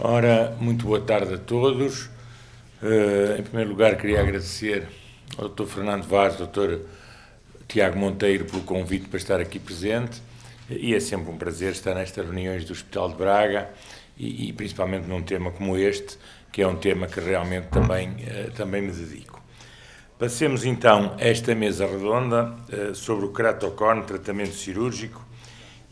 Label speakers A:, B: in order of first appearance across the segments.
A: Ora, muito boa tarde a todos. Em primeiro lugar, queria agradecer ao Dr. Fernando Vaz, Dr. Tiago Monteiro, pelo convite para estar aqui presente. E é sempre um prazer estar nestas reuniões do Hospital de Braga e principalmente num tema como este, que é um tema que realmente também me dedico. Passemos então a esta mesa redonda sobre o keratoconus, tratamento cirúrgico,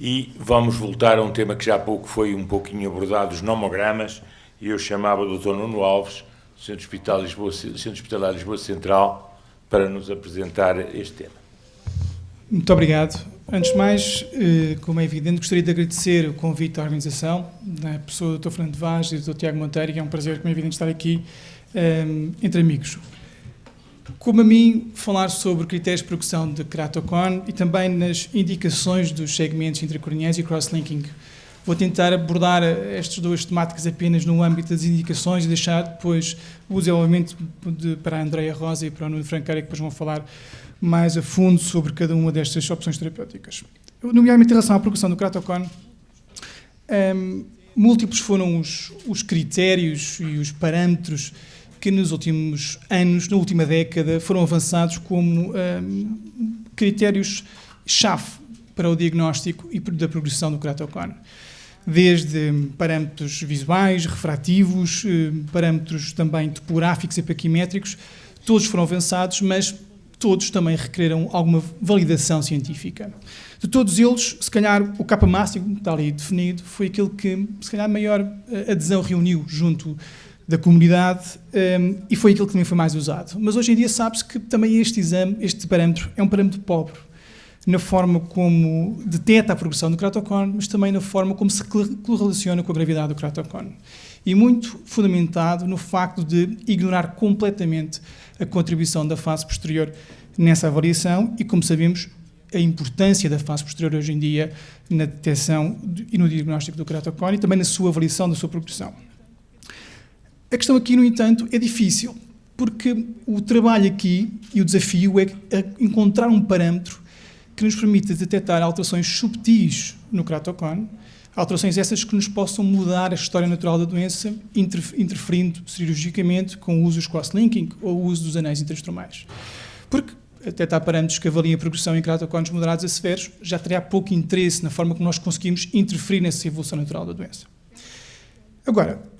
A: e vamos voltar a um tema que já há pouco foi um pouquinho abordado, os nomogramas, e eu chamava o Dr. Nuno Alves, do Centro Hospitalar Lisboa Central, para nos apresentar este tema.
B: Muito obrigado. Antes de mais, como é evidente, gostaria de agradecer o convite à organização, da pessoa do Dr. Fernando Vaz e do Dr. Tiago Monteiro, que é um prazer, como é evidente, estar aqui entre amigos. Como a mim, falar sobre critérios de progressão de keratoconus e também nas indicações dos segmentos intracorneais e cross-linking. Vou tentar abordar estas duas temáticas apenas no âmbito das indicações e deixar depois o desenvolvimento para a Andreia Rosa e para o Nuno Franqueira, que depois vão falar mais a fundo sobre cada uma destas opções terapêuticas. Nomeadamente em relação à progressão do keratoconus, múltiplos foram os critérios e os parâmetros que nos últimos anos, na última década, foram avançados como critérios-chave para o diagnóstico e da progressão do keratoconus. Desde parâmetros visuais, refrativos, parâmetros também topográficos e paquimétricos, todos foram avançados, mas todos também requereram alguma validação científica. De todos eles, se calhar o K máximo, está ali definido, foi aquele que, se calhar, maior adesão reuniu junto da comunidade e foi aquele que também foi mais usado. Mas hoje em dia sabe-se que também este parâmetro é um parâmetro pobre na forma como detecta a progressão do keratoconus, mas também na forma como se correlaciona com a gravidade do keratoconus. E muito fundamentado no facto de ignorar completamente a contribuição da face posterior nessa avaliação e, como sabemos, a importância da face posterior hoje em dia na detecção e no diagnóstico do keratoconus e também na sua avaliação da sua progressão. A questão aqui, no entanto, é difícil, porque o trabalho aqui e o desafio é encontrar um parâmetro que nos permita detectar alterações subtis no keratoconus, alterações essas que nos possam mudar a história natural da doença, interferindo cirurgicamente com o uso dos cross-linking ou o uso dos anéis interestromais. Porque detectar parâmetros que avaliem a progressão em keratoconus moderados a severos já teria pouco interesse na forma como nós conseguimos interferir nessa evolução natural da doença. Agora,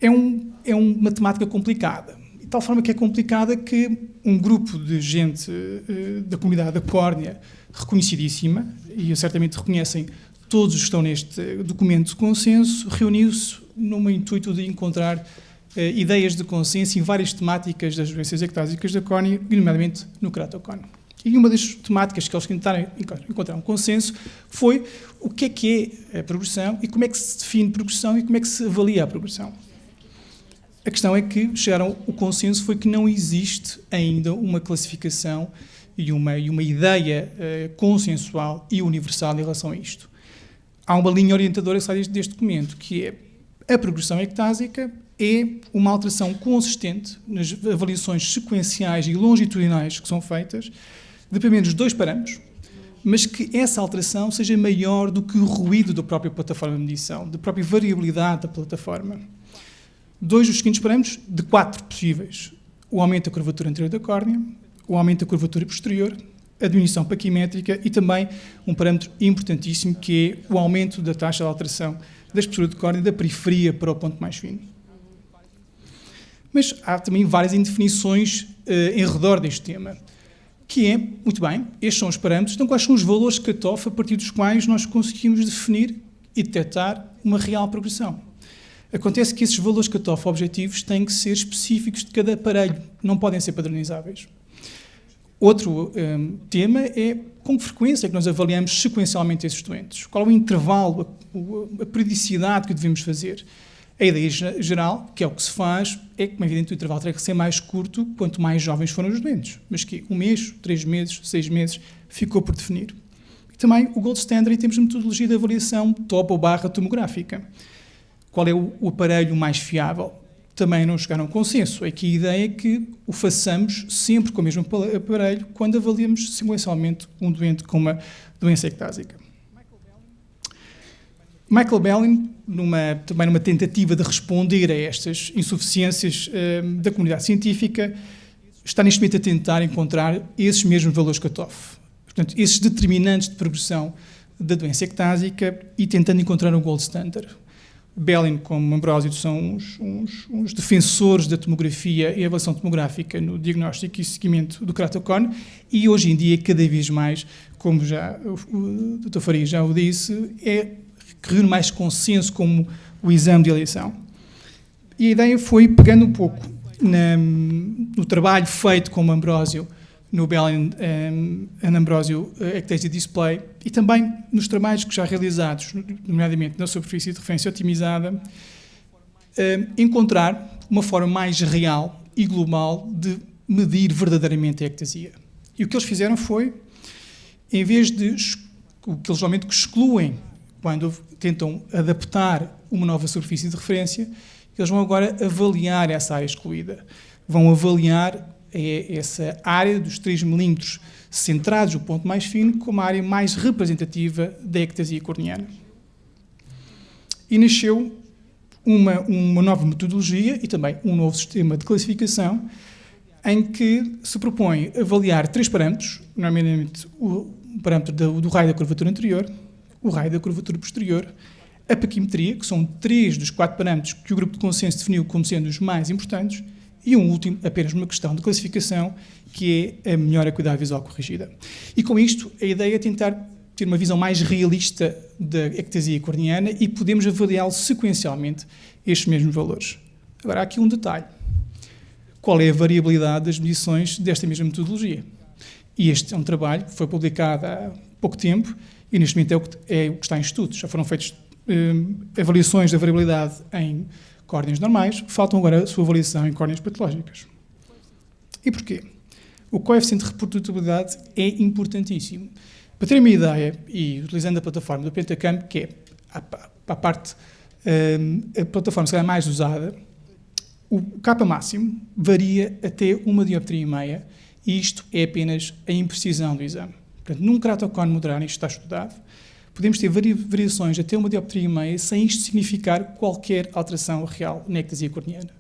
B: é uma temática complicada, de tal forma que é complicada que um grupo de gente da comunidade da córnea, reconhecidíssima, e certamente reconhecem todos os que estão neste documento de consenso, reuniu-se no intuito de encontrar ideias de consenso em várias temáticas das doenças ectásicas da córnea, nomeadamente no keratoconus. E uma das temáticas que eles tentaram encontrar um consenso foi o que é a progressão e como é que se define progressão e como é que se avalia a progressão. A questão é que chegaram, o consenso foi que não existe ainda uma classificação e uma ideia consensual e universal em relação a isto. Há uma linha orientadora que sai deste documento, que é a progressão ectásica é uma alteração consistente nas avaliações sequenciais e longitudinais que são feitas, de pelo menos 2 parâmetros, mas que essa alteração seja maior do que o ruído da própria plataforma de medição, da própria variabilidade da plataforma. 2 dos seguintes parâmetros, de 4 possíveis: o aumento da curvatura anterior da córnea, o aumento da curvatura posterior, a diminuição paquimétrica e também um parâmetro importantíssimo que é o aumento da taxa de alteração da espessura de córnea da periferia para o ponto mais fino. Mas há também várias indefinições em redor deste tema, que é, muito bem, estes são os parâmetros, então quais são os valores cut-off a partir dos quais nós conseguimos definir e detectar uma real progressão? Acontece que esses valores cut-off objetivos têm que ser específicos de cada aparelho, não podem ser padronizáveis. Outro tema é com que frequência é que nós avaliamos sequencialmente esses doentes. Qual é o intervalo, a periodicidade que devemos fazer? A ideia geral, que é o que se faz, é que, como é evidente, o intervalo terá que ser mais curto quanto mais jovens forem os doentes. Mas que 1 mês, 3 meses, 6 meses, ficou por definir. E também o gold standard em termos de metodologia de avaliação topo/tomográfica. Qual é o aparelho mais fiável? Também não chegaram a um consenso. Aqui a ideia é que o façamos sempre com o mesmo aparelho quando avaliamos sequencialmente um doente com uma doença ectásica. Michael Bellin, também numa tentativa de responder a estas insuficiências da comunidade científica, está neste momento a tentar encontrar esses mesmos valores cutoff. Portanto, esses determinantes de progressão da doença ectásica e tentando encontrar um gold standard. Bellin, como Ambrósio, são uns defensores da tomografia e avaliação tomográfica no diagnóstico e seguimento do ceratocone e hoje em dia, cada vez mais, como já o Dr. Faria já o disse, que reúne mais consenso como o exame de eleição. E a ideia foi, pegando um pouco no trabalho feito com o Ambrósio, no Bellin and Ambrósio Ectasia Display, e também nos trabalhos que já realizados, nomeadamente na superfície de referência otimizada, encontrar uma forma mais real e global de medir verdadeiramente a ectasia. E o que eles fizeram foi, em vez de o que eles geralmente excluem quando tentam adaptar uma nova superfície de referência, eles vão agora avaliar essa área excluída. Vão avaliar essa área dos 3 milímetros centrados no ponto mais fino como a área mais representativa da ectasia corneana. E nasceu uma nova metodologia e também um novo sistema de classificação em que se propõe avaliar 3 parâmetros, nomeadamente o parâmetro do raio da curvatura anterior, o raio da curvatura posterior, a paquimetria, que são 3 dos 4 parâmetros que o grupo de consenso definiu como sendo os mais importantes, e um último, apenas uma questão de classificação, que é a melhor acuidade visual corrigida. E com isto, a ideia é tentar ter uma visão mais realista da ectasia corneana e podemos avaliá-lo sequencialmente estes mesmos valores. Agora, há aqui um detalhe. Qual é a variabilidade das medições desta mesma metodologia? E este é um trabalho que foi publicado há pouco tempo e neste momento é o que está em estudo. Já foram feitas avaliações da variabilidade em córneas normais, faltam agora a sua avaliação em córneas patológicas. E porquê? O coeficiente de reprodutibilidade é importantíssimo. Para terem uma ideia, e utilizando a plataforma do Pentacamp, que é a plataforma se calhar mais usada, o K máximo varia até 1 dioptria e meia, e isto é apenas a imprecisão do exame. Portanto, num ceratocone moderno, isto está estudado, podemos ter variações até 1 dioptria e meia sem isto significar qualquer alteração real na ectasia corneana.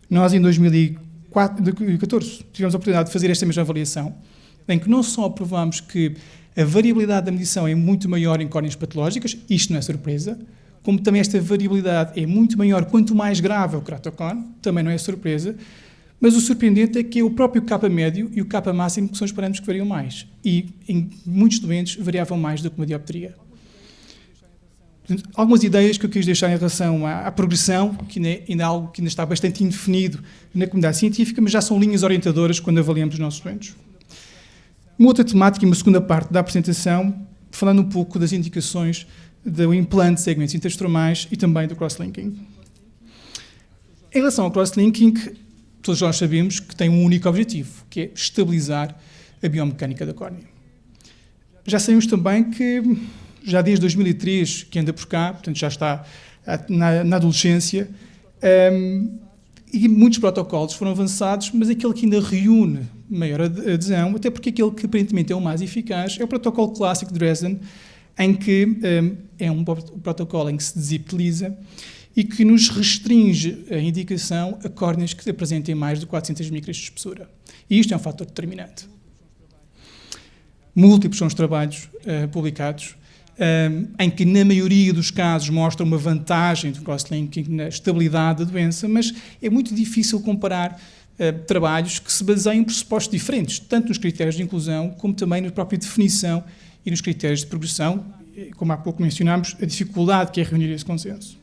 B: Nós, em 2014, tivemos a oportunidade de fazer esta mesma avaliação, em que não só provamos que a variabilidade da medição é muito maior em córneas patológicas, isto não é surpresa, como também esta variabilidade é muito maior quanto mais grave é o ceratocone, também não é surpresa, mas o surpreendente é que é o próprio K médio e o K máximo que são os parâmetros que variam mais. E em muitos doentes variavam mais do que uma dioptria. Portanto, algumas ideias que eu quis deixar em relação à progressão, que ainda é algo que ainda está bastante indefinido na comunidade científica, mas já são linhas orientadoras quando avaliamos os nossos doentes. Uma outra temática e uma segunda parte da apresentação, falando um pouco das indicações do implante de segmentos interestromais e também do crosslinking. Em relação ao crosslinking, todos nós sabemos que tem um único objetivo, que é estabilizar a biomecânica da córnea. Já sabemos também que, já desde 2003, que anda por cá, portanto já está na adolescência, e muitos protocolos foram avançados, mas aquele que ainda reúne maior adesão, até porque aquele que aparentemente é o mais eficaz, é o protocolo clássico de Dresden, em que é um protocolo em que se desepiteliza e que nos restringe a indicação a córneas que apresentem mais de 400 micras de espessura. E isto é um fator determinante. Múltiplos são os trabalhos publicados, em que, na maioria dos casos, mostram uma vantagem do crosslinking na estabilidade da doença, mas é muito difícil comparar trabalhos que se baseiam em pressupostos diferentes, tanto nos critérios de inclusão, como também na própria definição e nos critérios de progressão, como há pouco mencionámos, a dificuldade que é reunir esse consenso.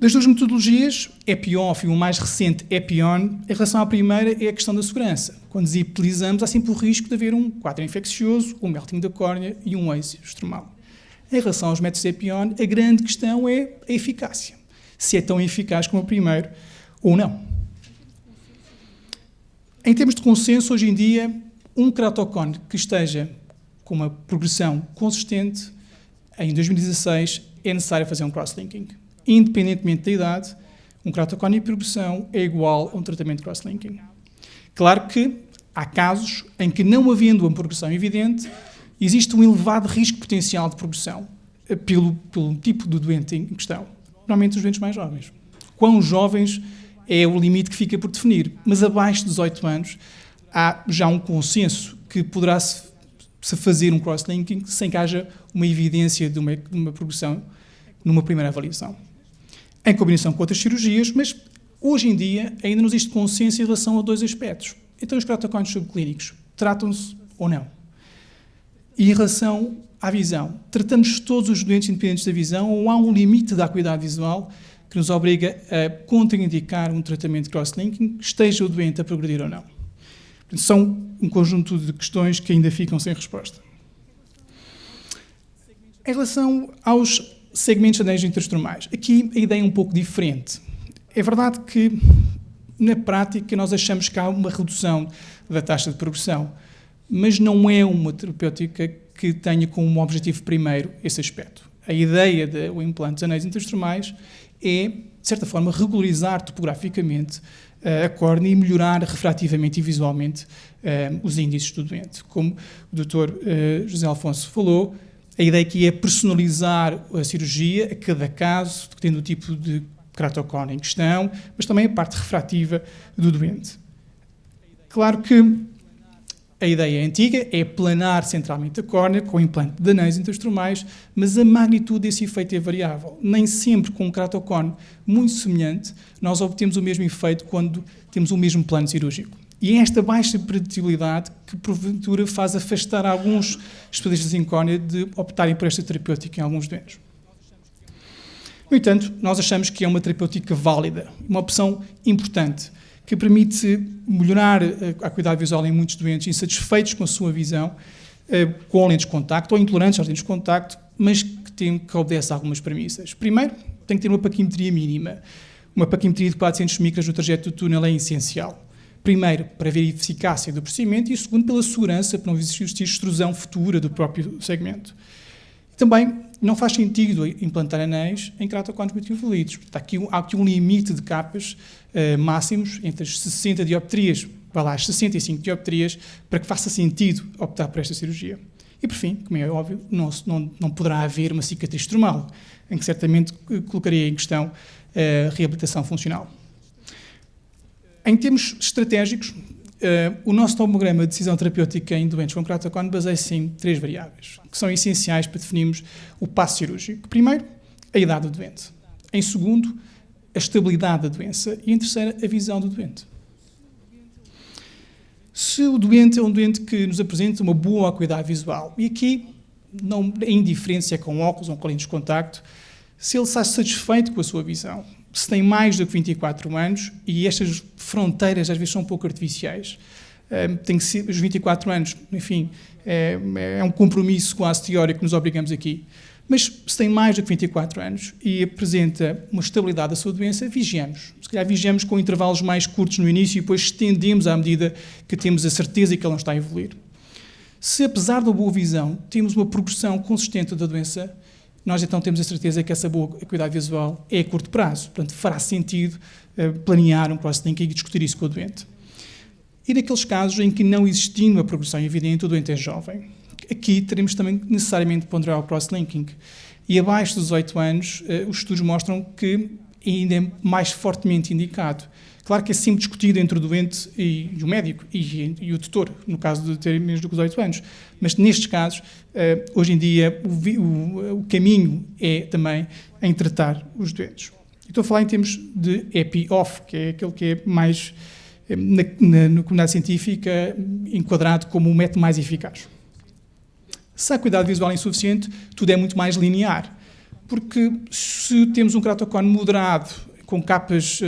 B: Das duas metodologias, EPIOF e o mais recente EPION, em relação à primeira é a questão da segurança. Quando desepitelizamos, há sempre o risco de haver um quadro infeccioso, um melting da córnea e um êxito estromal. Em relação aos métodos EPION, a grande questão é a eficácia. Se é tão eficaz como o primeiro ou não. Em termos de consenso, hoje em dia, um ceratocone que esteja com uma progressão consistente, em 2016, é necessário fazer um crosslinking. Independentemente da idade, um ceratocone em progressão é igual a um tratamento de crosslinking. Claro que há casos em que, não havendo uma progressão evidente, existe um elevado risco potencial de progressão. pelo tipo do doente em questão. Normalmente os doentes mais jovens. Quão jovens é o limite que fica por definir, mas abaixo de 18 anos há já um consenso que poderá-se fazer um cross-linking sem que haja uma evidência de uma progressão numa primeira avaliação. Em combinação com outras cirurgias, mas hoje em dia ainda não existe consenso em relação a 2 aspectos. Então os keratocones subclínicos tratam-se ou não? E em relação à visão, tratamos todos os doentes independentes da visão ou há um limite da acuidade visual que nos obriga a contraindicar um tratamento de cross-linking, esteja o doente a progredir ou não? Portanto, são um conjunto de questões que ainda ficam sem resposta. Em relação aos segmentos anéis intrastromais, aqui a ideia é um pouco diferente. É verdade que, na prática, nós achamos que há uma redução da taxa de progressão, mas não é uma terapêutica que tenha como objetivo primeiro esse aspecto. A ideia do implante dos anéis intrastromais é, de certa forma, regularizar topograficamente a córnea e melhorar refrativamente e visualmente os índices do doente. Como o Dr. José Alfonso falou, a ideia aqui é personalizar a cirurgia a cada caso, dependendo do tipo de keratocone em questão, mas também a parte refrativa do doente. Claro que a ideia antiga é planar centralmente a córnea com o implante de anéis intrastromais, mas a magnitude desse efeito é variável. Nem sempre com um keratocone muito semelhante nós obtemos o mesmo efeito quando temos o mesmo plano cirúrgico. E é esta baixa preditibilidade que, porventura, faz afastar alguns especialistas em córnea de optarem por esta terapêutica em alguns doentes. No entanto, nós achamos que é uma terapêutica válida, uma opção importante, que permite melhorar a acuidade visual em muitos doentes insatisfeitos com a sua visão, com lentes de contacto ou intolerantes às lentes de contacto, mas que obedece a algumas premissas. Primeiro, tem que ter uma paquimetria mínima. Uma paquimetria de 400 micras no trajeto do túnel é essencial. Primeiro, para ver a eficácia do procedimento e, segundo, pela segurança, para não existir extrusão futura do próprio segmento. Também não faz sentido implantar anéis em keratocones muito evoluídos. Há aqui um limite de capas máximos entre as 60 dioptrias, vai lá, as 65 dioptrias, para que faça sentido optar por esta cirurgia. E, por fim, como é óbvio, não poderá haver uma cicatriz estromal, em que certamente colocaria em questão a reabilitação funcional. Em termos estratégicos, o nosso tomograma de decisão terapêutica em doentes com keratocone baseia-se em 3 variáveis, que são essenciais para definirmos o passo cirúrgico. Primeiro, a idade do doente. Em segundo, a estabilidade da doença. E em terceiro, a visão do doente. Se o doente é um doente que nos apresenta uma boa acuidade visual, e aqui não é indiferente se é com óculos ou com lentes de contacto, se ele está satisfeito com a sua visão, se tem mais do que 24 anos, e estas fronteiras às vezes são um pouco artificiais, tem que ser, os 24 anos, enfim, é um compromisso quase teórico que nos obrigamos aqui, mas se tem mais do que 24 anos e apresenta uma estabilidade da sua doença, vigiamos. Se calhar vigiamos com intervalos mais curtos no início e depois estendemos à medida que temos a certeza que ele não está a evoluir. Se, apesar da boa visão, temos uma progressão consistente da doença, nós então temos a certeza que essa boa acuidade visual é a curto prazo. Portanto, fará sentido planear um cross-linking e discutir isso com o doente. E naqueles casos em que não existindo uma progressão evidente, o doente é jovem. Aqui teremos também necessariamente de ponderar o cross-linking. E abaixo dos 18 anos, os estudos mostram que ainda é mais fortemente indicado. Claro que é sempre discutido entre o doente e o médico e o tutor, no caso de ter menos do que 18 anos. Mas nestes casos, hoje em dia, o caminho é também em tratar os doentes. Estou a falar em termos de EPI-OFF, que é aquele que é mais, na comunidade científica, enquadrado como o método mais eficaz. Se a acuidade visual é insuficiente, tudo é muito mais linear. Porque se temos um keratocone moderado, com capas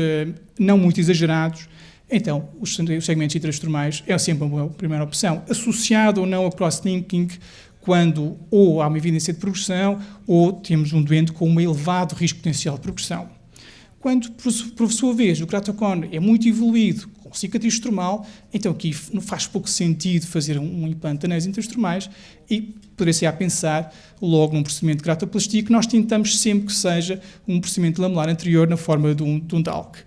B: não muito exagerados, então os segmentos intrastromais é sempre uma boa primeira opção, associado ou não ao cross-linking, quando ou há uma evidência de progressão ou temos um doente com um elevado risco potencial de progressão. Quando, por sua vez, o keratocone é muito evoluído, com cicatriz estromal, então aqui não faz pouco sentido fazer um implante de anéis intrastromais e poderia-se a pensar logo num procedimento de keratoplastia que nós tentamos sempre que seja um procedimento lamelar anterior na forma de um DALC.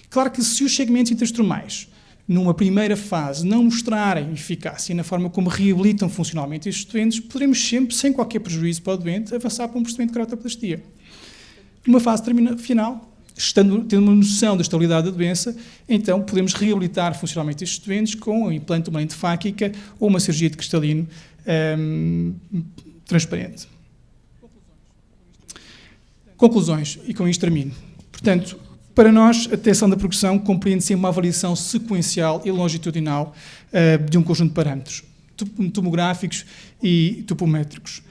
B: Claro que se os segmentos intrastromais numa primeira fase, não mostrarem eficácia na forma como reabilitam funcionalmente estes doentes, poderemos sempre, sem qualquer prejuízo para o doente, avançar para um procedimento de keratoplastia. Numa fase final, tendo uma noção da estabilidade da doença, então podemos reabilitar funcionalmente estes doentes com um implante de uma lente fáquica ou uma cirurgia de cristalino transparente. Conclusões, e com isto termino. Portanto, para nós, a detecção da progressão compreende sempre uma avaliação sequencial e longitudinal de um conjunto de parâmetros tomográficos e topométricos.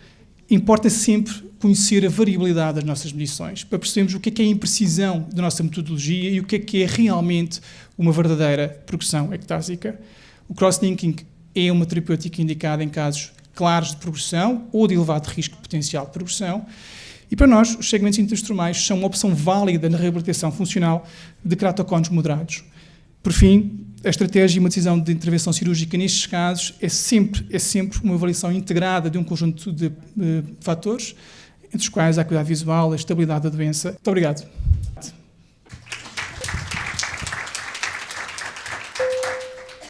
B: Importa sempre conhecer a variabilidade das nossas medições, para percebermos o que é a imprecisão da nossa metodologia e o que é realmente uma verdadeira progressão ectásica. O cross-linking é uma terapêutica indicada em casos claros de progressão ou de elevado risco potencial de progressão. E para nós, os segmentos intraestromais são uma opção válida na reabilitação funcional de keratoconos moderados. Por fim, a estratégia e uma decisão de intervenção cirúrgica nestes casos é sempre uma avaliação integrada de um conjunto de fatores, entre os quais a acuidade visual, a estabilidade da doença. Muito obrigado.